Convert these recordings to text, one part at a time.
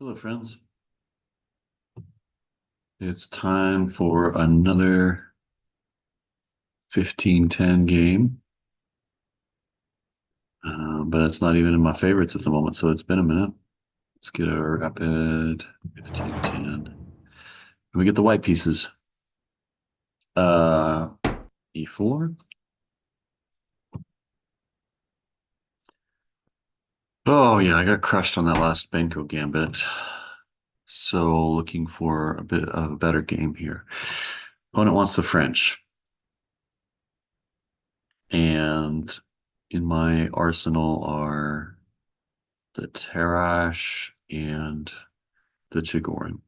Hello, friends. It's time for another 15-10 game, but it's not even in my favorites at the moment, so it's been a minute. Let's get a rapid 15-10. We get the white pieces. Uh, E4. Oh, yeah, I got crushed on that last Benko gambit. So looking for a bit of a better game here. Opponent wants the French. And in my arsenal are the Terrash and the Chigorin.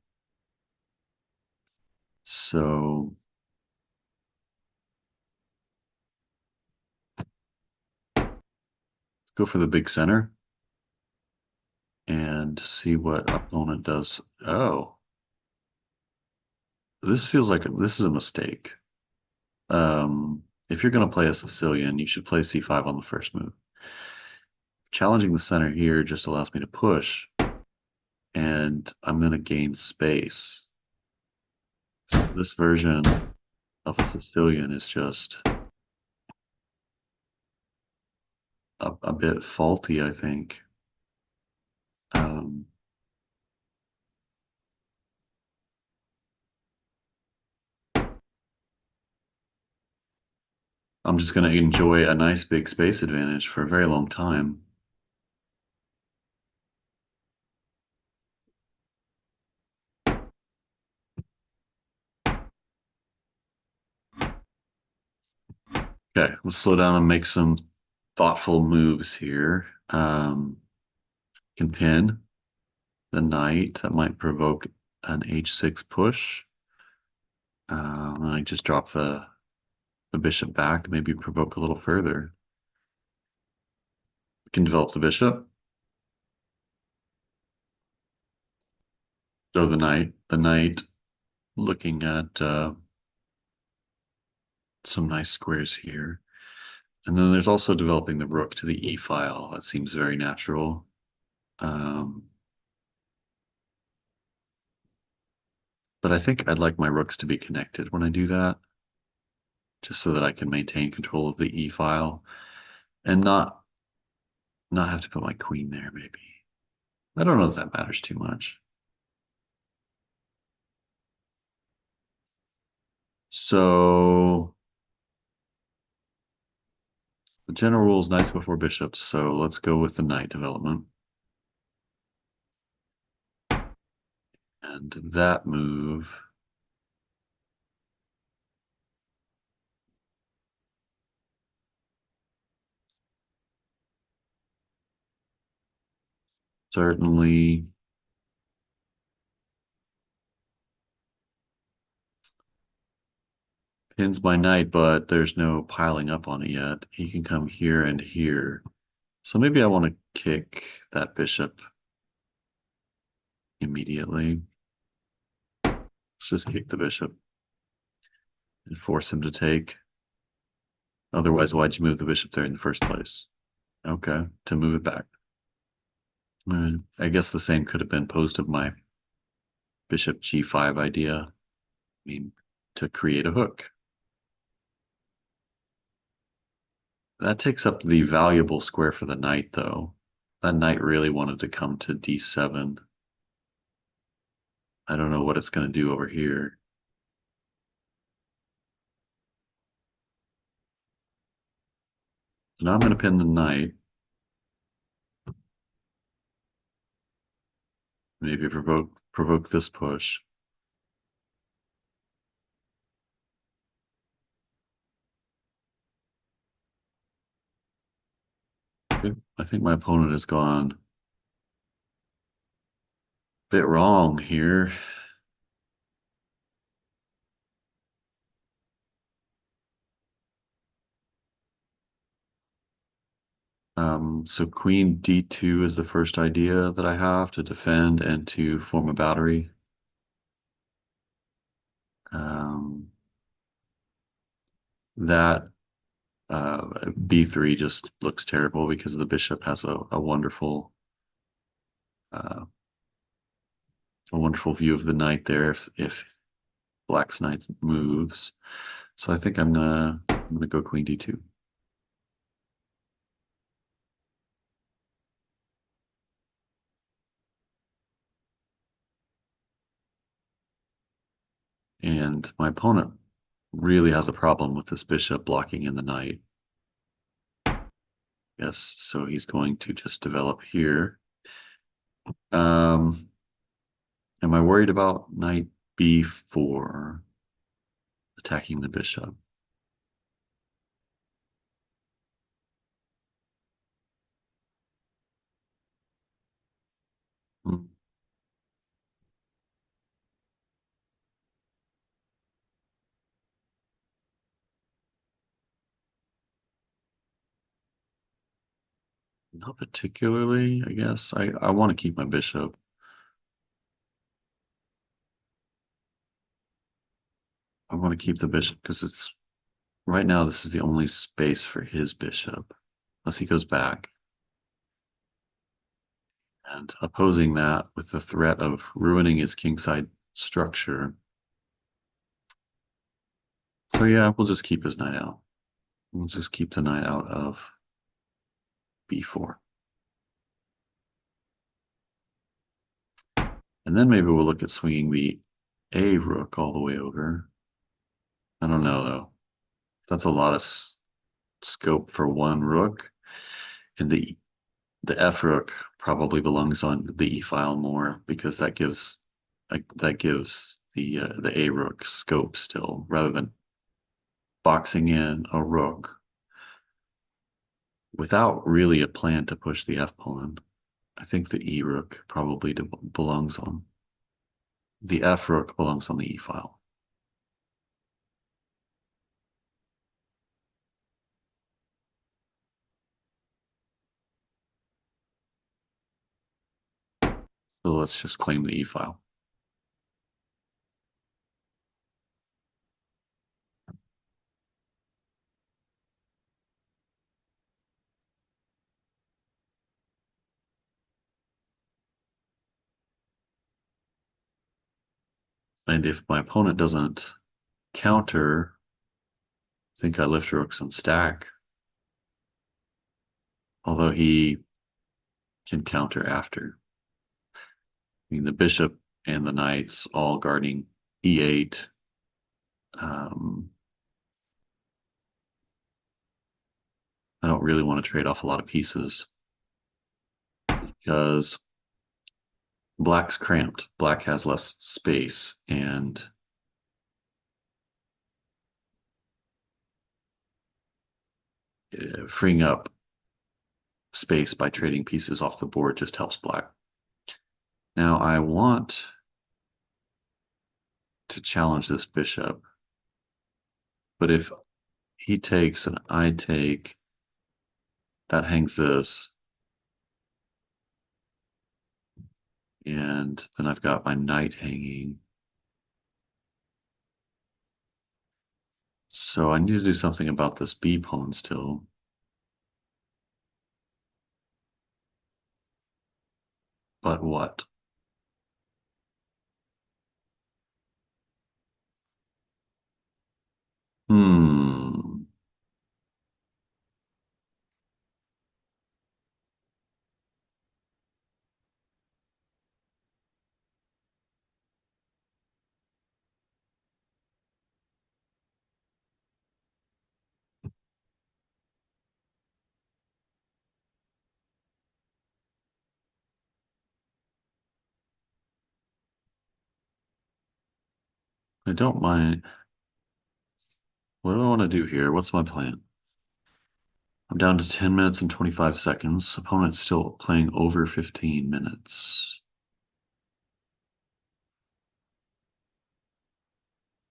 So let's go for the big center and see what opponent does. Oh, this feels like this is a mistake. If you're going to play a Sicilian, you should play c5 on the first move. Challenging the center here just allows me to push, and I'm going to gain space. So this version of a Sicilian is just a bit faulty, I think. Um, I'm just going to enjoy a nice big space advantage for a very long time. Okay, let's slow down and make some thoughtful moves here. Can pin the knight. That might provoke an h6 push. And I just drop the bishop back, maybe provoke a little further. Can develop the bishop. Throw the knight. The knight looking at some nice squares here. And then there's also developing the rook to the e file. That seems very natural. But I think I'd like my rooks to be connected when I do that, just so that I can maintain control of the e file and not have to put my queen there, maybe. I don't know if that matters too much. So the general rule is knights before bishops, so let's go with the knight development. And that move certainly pins my knight, but there's no piling up on it yet. He can come here and here. So maybe I want to kick that bishop immediately. Let's just kick the bishop and force him to take. Otherwise, why'd you move the bishop there in the first place? Okay, to move it back. I guess the same could have been posed of my bishop g5 idea. I mean, to create a hook. That takes up the valuable square for the knight, though. That knight really wanted to come to d7. I don't know what it's going to do over here. So now I'm going to pin the knight. Maybe provoke this push. Okay. I think my opponent has gone a bit wrong here. So queen d2 is the first idea that I have to defend and to form a battery. Um, that b3 just looks terrible because the bishop has a wonderful uh, a wonderful view of the knight there if Black's knight moves. So I think I'm gonna go Queen D2. And my opponent really has a problem with this bishop blocking in the knight. Yes, so he's going to just develop here. Um, am I worried about knight B4 attacking the bishop? Hmm, not particularly, I guess. I want to keep my bishop. I want to keep the bishop because it's right now this is the only space for his bishop, unless he goes back. And opposing that with the threat of ruining his kingside structure. So yeah, we'll just keep his knight out. We'll just keep the knight out of b4. And then maybe we'll look at swinging the a rook all the way over. I don't know though. That's a lot of scope for one rook. And the f rook probably belongs on the e file more because that gives the a rook scope still rather than boxing in a rook without really a plan to push the f pawn. I think the e rook probably belongs on the f rook belongs on the e file. So let's just claim the e file. And if my opponent doesn't counter, I think I lift rooks and stack. Although he can counter after. I mean, the bishop and the knights all guarding e8. Um, I don't really want to trade off a lot of pieces because black's cramped. Black has less space, and freeing up space by trading pieces off the board just helps black. Now I want to challenge this bishop, but if he takes and I take, that hangs this, and then I've got my knight hanging. So I need to do something about this b pawn still. But what? Hmm. I don't mind. What do I want to do here? What's my plan? I'm down to 10 minutes and 25 seconds. Opponent's still playing over 15 minutes.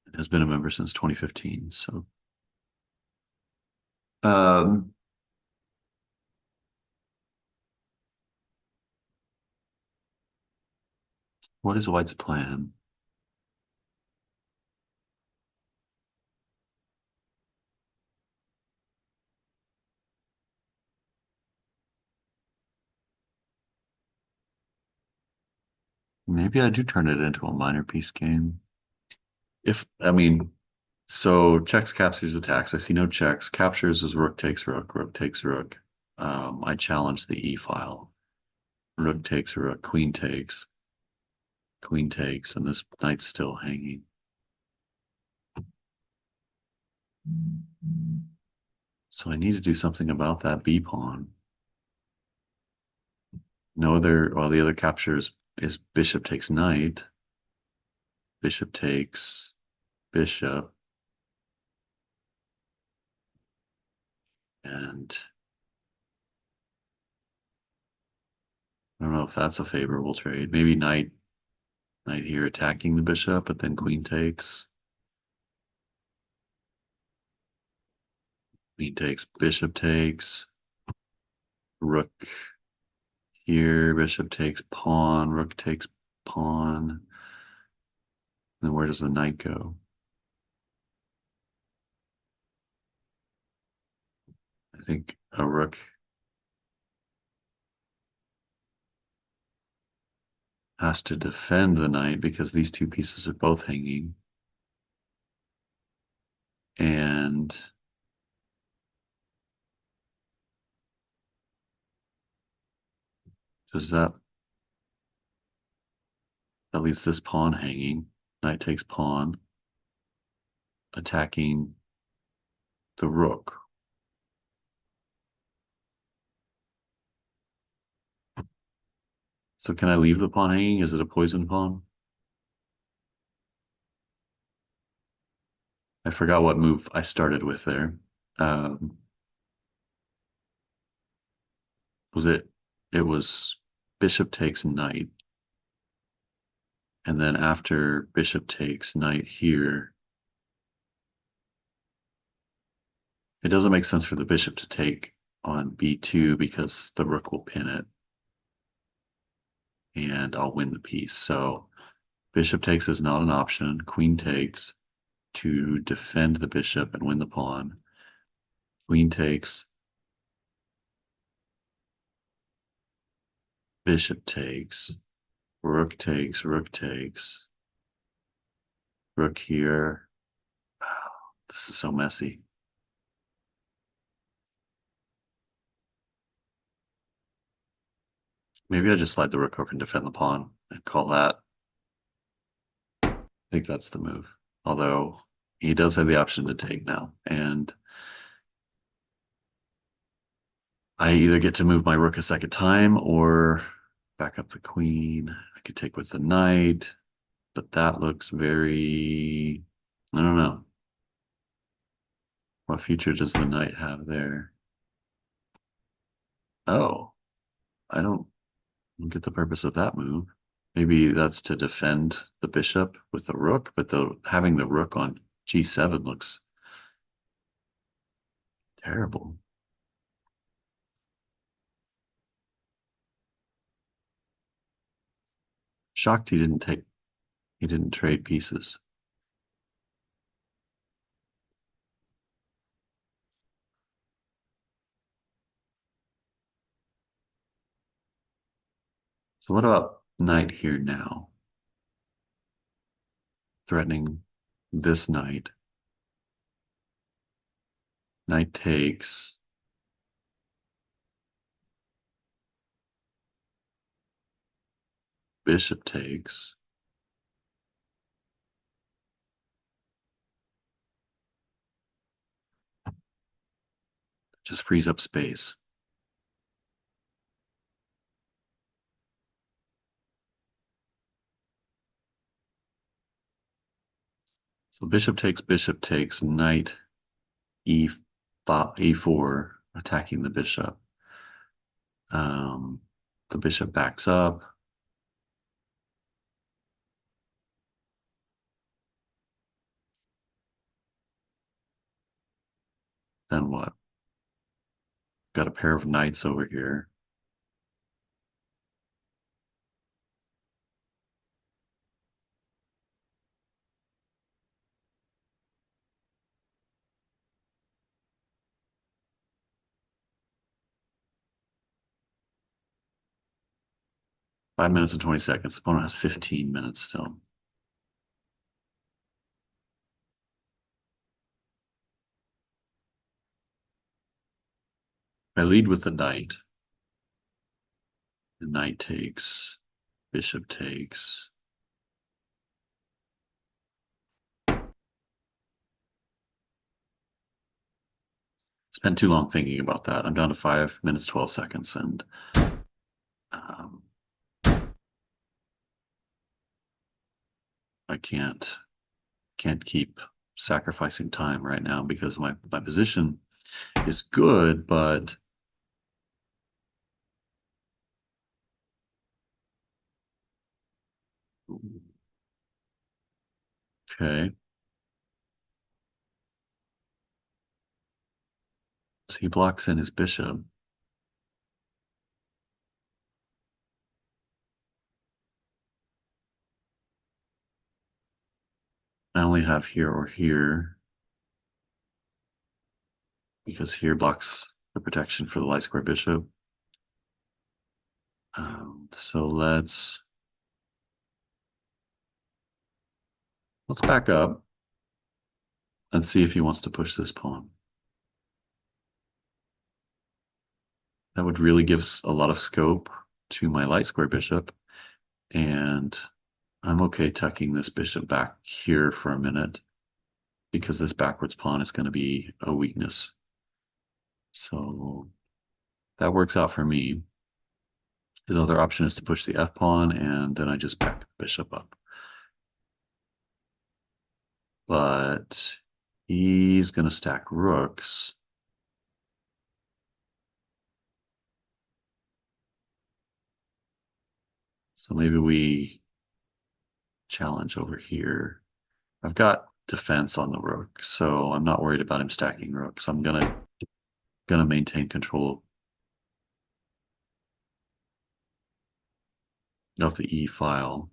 It has been a member since 2015. So, um, what is White's plan? Maybe I do turn it into a minor piece game. If, I mean, so checks, captures, attacks. I see no checks. Captures is rook takes rook. I challenge the e file. Rook takes rook, queen takes, and this knight's still hanging. So I need to do something about that b pawn. No other, well, the other captures is bishop takes knight, bishop takes bishop, and I don't know if that's a favorable trade. Maybe knight here attacking the bishop, but then queen takes, bishop takes, rook here, bishop takes pawn, rook takes pawn. Then where does the knight go? I think a rook has to defend the knight because these two pieces are both hanging. And does that leaves this pawn hanging. Knight takes pawn, attacking the rook. So can I leave the pawn hanging? Is it a poison pawn? I forgot what move I started with there. Um, was it? It was bishop takes knight, and then after bishop takes knight here, it doesn't make sense for the bishop to take on b2 because the rook will pin it, and I'll win the piece. So bishop takes is not an option. Queen takes to defend the bishop and win the pawn. Queen takes, bishop takes, rook takes, rook here. Oh, this is so messy. Maybe I just slide the rook over and defend the pawn and call that. I think that's the move. Although he does have the option to take now. And I either get to move my rook a second time or back up the queen. I could take with the knight, but that looks very, I don't know. What future does the knight have there? Oh, I don't get the purpose of that move. Maybe that's to defend the bishop with the rook, but having the rook on g7 looks terrible. Shocked he didn't trade pieces. So what about knight here now? Threatening this knight. Knight takes. Bishop takes. Just frees up space. So bishop takes, knight e4, attacking the bishop. Um, the bishop backs up. Then what? Got a pair of knights over here. If 5 minutes and 20 seconds. The opponent has 15 minutes still. I lead with the knight. The knight takes, bishop takes. Spent too long thinking about that. I'm down to 5 minutes, 12 seconds, and um, I can't keep sacrificing time right now because my position is good, but okay. So he blocks in his bishop. I only have here or here because here blocks the protection for the light square bishop. So let's back up and see if he wants to push this pawn. That would really give a lot of scope to my light square bishop, and I'm okay tucking this bishop back here for a minute because this backwards pawn is going to be a weakness. So that works out for me. His other option is to push the f pawn, and then I just back the bishop up. But he's going to stack rooks. So maybe we challenge over here. I've got defense on the rook, so I'm not worried about him stacking rooks. I'm gonna maintain control of the e file.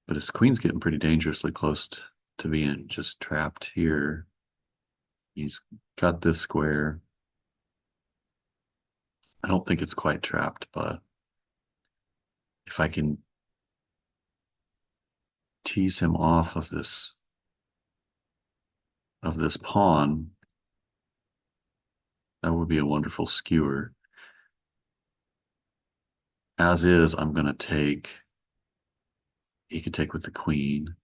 But his queen's getting pretty dangerously close to being just trapped here. He's got this square. I don't think it's quite trapped, but if I can tease him off of this pawn, that would be a wonderful skewer. As is, I'm gonna take. He could take with the queen.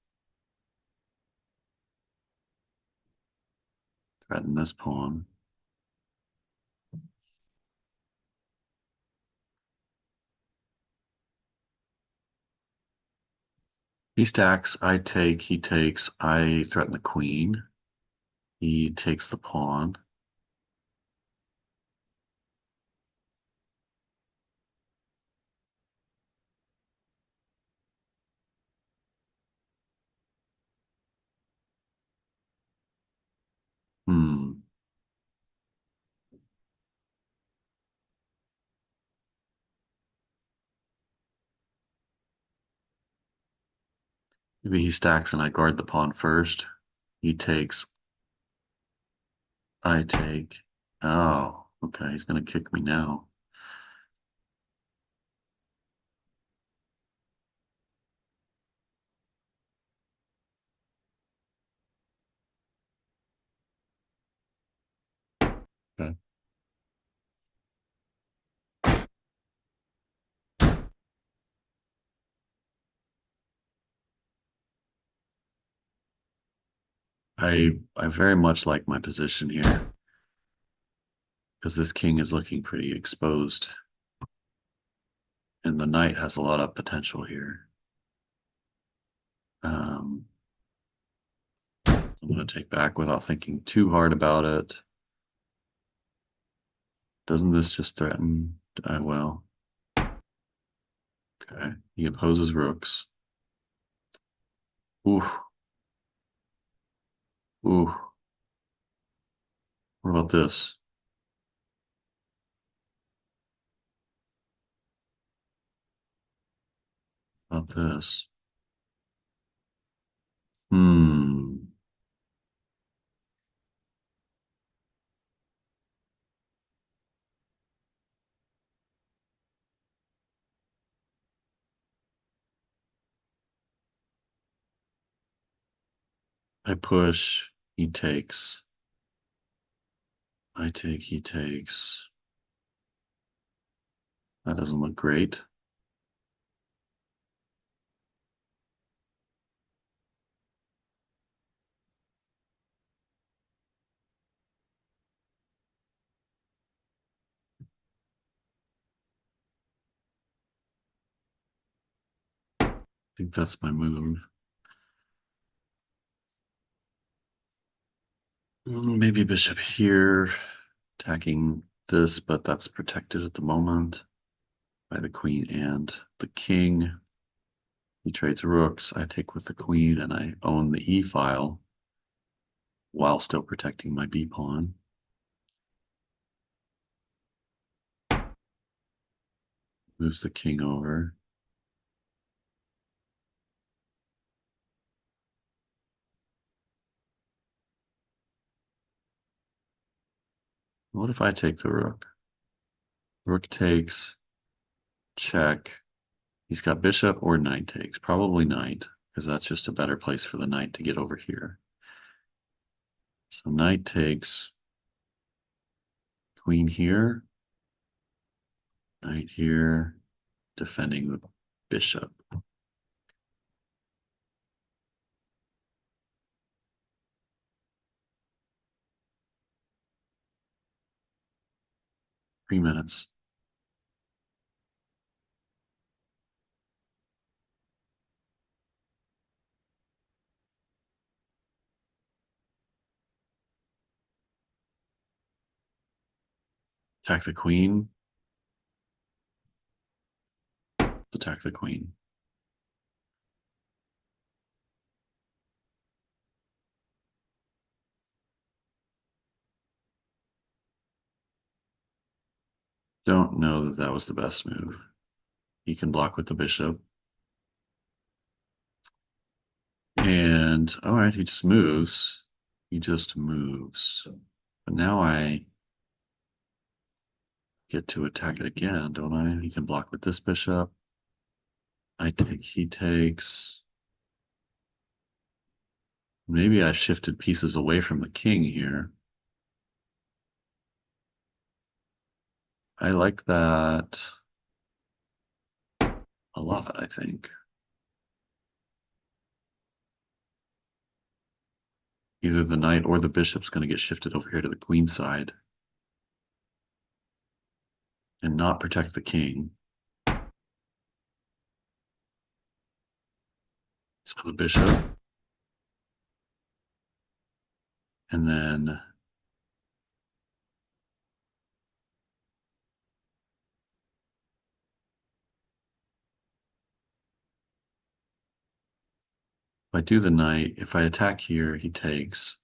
Threaten this pawn. He stacks, I take, he takes, I threaten the queen. He takes the pawn. Hmm. Maybe he stacks and I guard the pawn first. He takes, I take. Oh, okay, he's gonna kick me now. Okay. I very much like my position here because this king is looking pretty exposed. And the knight has a lot of potential here. I'm going to take back without thinking too hard about it. Doesn't this just threaten? Well, okay. He opposes rooks. Ooh, ooh. What about this? About this? Hmm. I push, he takes. I take, he takes. That doesn't look great. I think that's my move. Maybe bishop here, attacking this, but that's protected at the moment by the queen and the king. He trades rooks. I take with the queen, and I own the e file while still protecting my b pawn. Moves the king over. What if I take the rook? Rook takes, check. He's got bishop or knight takes. Probably knight, because that's just a better place for the knight to get over here. So knight takes, queen here, knight here, defending the bishop. 3 minutes. Attack the queen. Attack the queen. Don't know that that was the best move. He can block with the bishop. And all right, he just moves. He just moves. But now I get to attack it again, don't I? He can block with this bishop. I take, he takes. Maybe I shifted pieces away from the king here. I like that a lot, I think. Either the knight or the bishop's going to get shifted over here to the queen side and not protect the king. So the bishop. And then if I do the knight, if I attack here, he takes.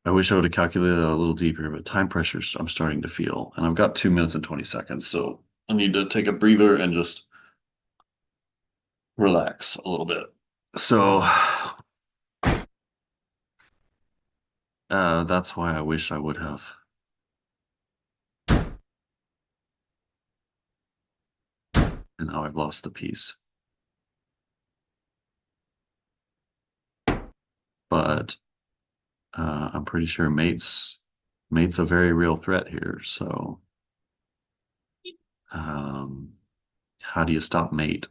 I wish I would have calculated a little deeper, but time pressures I'm starting to feel. And I've got 2 minutes and 20 seconds, so I need to take a breather and just relax a little bit. So that's why I wish I would have. And now I've lost the piece. But I'm pretty sure mate's a very real threat here. So how do you stop mate?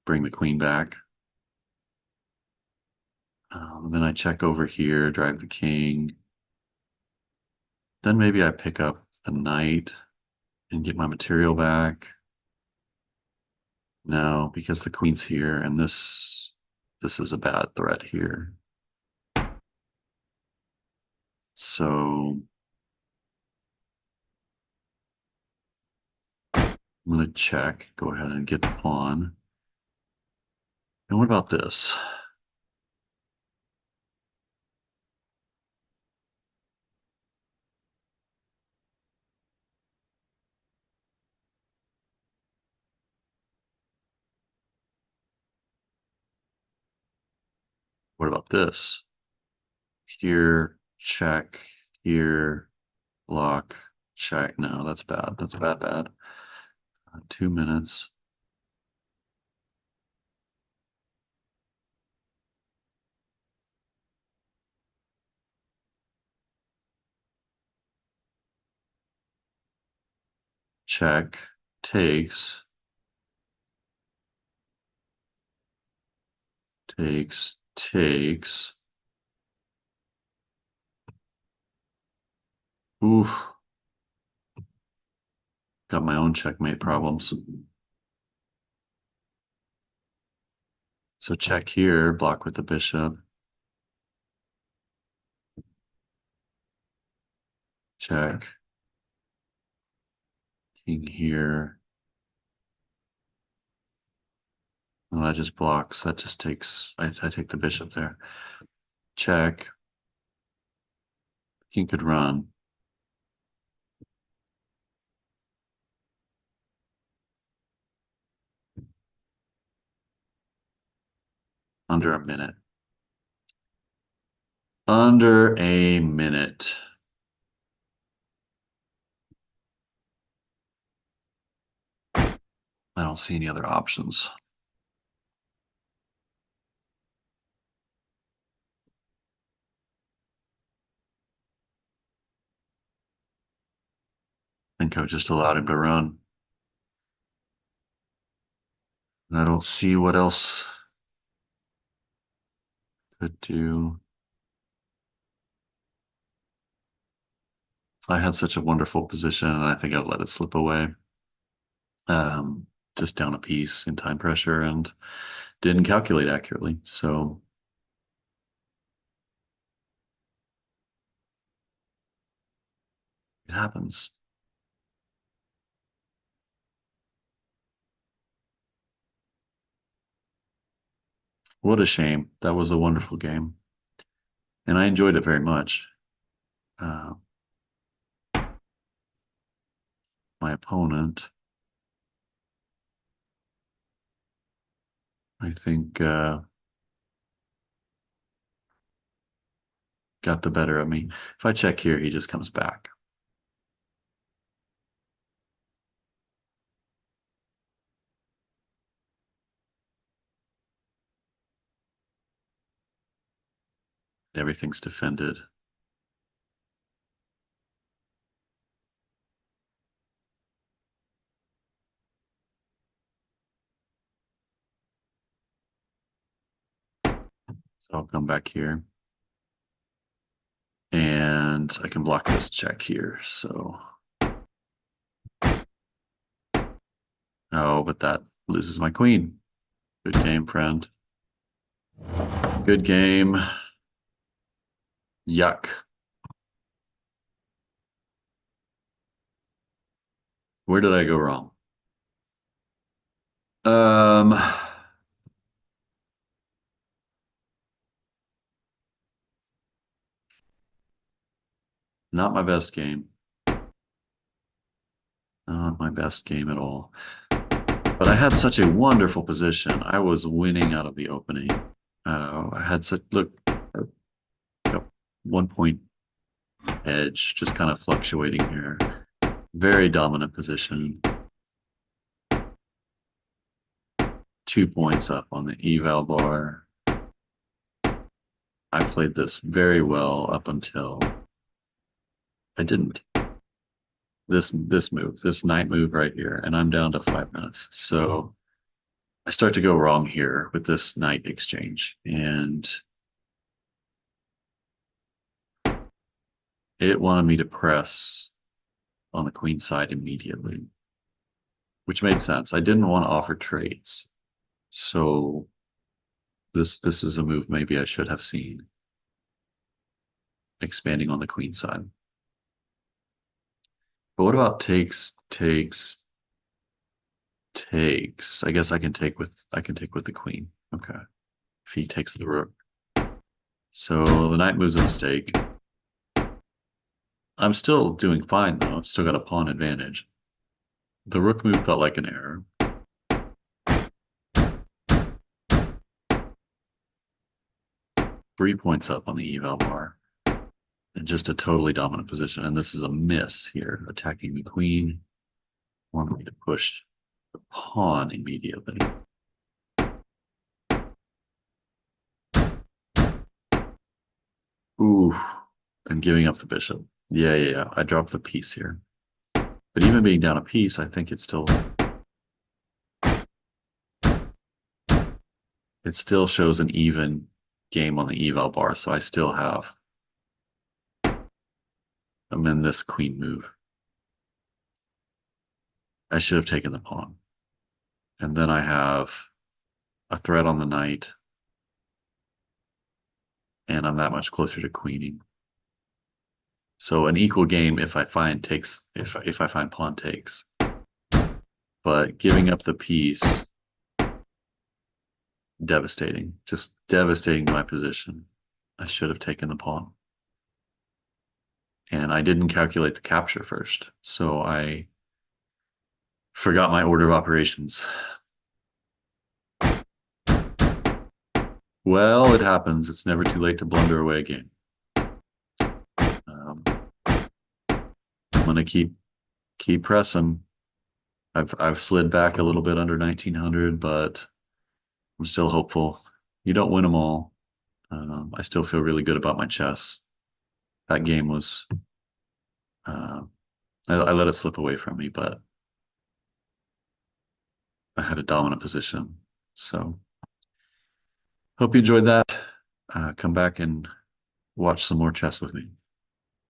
Bring the queen back. Then I check over here, drive the king. Then maybe I pick up the knight and get my material back. No, because the queen's here, and this is a bad threat here. So I'm going to check, go ahead and get the pawn. And what about this? What about this? Here, check. Here, block, check. No, that's bad. That's bad, bad. 2 minutes. Check. Takes. Takes. Takes. Oof. Got my own checkmate problems. So check here, block with the bishop. Check. King here. Well, that just blocks. That just takes. I take the bishop there. Check. King could run. Under a minute. Under a minute. I don't see any other options. Franco just allowed him to run. And I don't see what else could do. I had such a wonderful position, and I think I've let it slip away. Um, just down a piece in time pressure and didn't calculate accurately. So it happens. What a shame. That was a wonderful game. And I enjoyed it very much. Uh, my opponent, I think, got the better of me. If I check here, he just comes back. Everything's defended. So I'll come back here. And I can block this check here. So, oh, but that loses my queen. Good game, friend. Good game. Yuck. Where did I go wrong? Um, not my best game. Not my best game at all. But I had such a wonderful position. I was winning out of the opening. I had such, look, 1 point edge, just kind of fluctuating here. Very dominant position. 2 points up on the eval bar. I played this very well up until I didn't. This move, this knight move right here, and I'm down to 5 minutes. So I start to go wrong here with this knight exchange, and it wanted me to press on the queen side immediately, which made sense. I didn't want to offer trades, so this is a move maybe I should have seen, expanding on the queen side. But what about takes, takes, takes? I guess I can take with the queen. Okay. If he takes the rook. So the knight moves a mistake. I'm still doing fine though. I've still got a pawn advantage. The rook move felt like an error. 3 points up on the eval bar and just a totally dominant position. And this is a miss here, attacking the queen. Want me to push the pawn immediately. Ooh, and giving up the bishop. Yeah. I dropped the piece here. But even being down a piece, I think it still shows an even game on the eval bar, so I still have. I'm in this queen move. I should have taken the pawn. And then I have a threat on the knight. And I'm that much closer to queening. So an equal game if I find takes if I find pawn takes. But giving up the piece, devastating. Just devastating my position. I should have taken the pawn. And I didn't calculate the capture first, so I forgot my order of operations. Well, it happens. It's never too late to blunder away a game. I'm gonna keep pressing. I've slid back a little bit under 1900, but I'm still hopeful. You don't win them all. I still feel really good about my chess. That game was, I let it slip away from me, but I had a dominant position. So hope you enjoyed that. Come back and watch some more chess with me.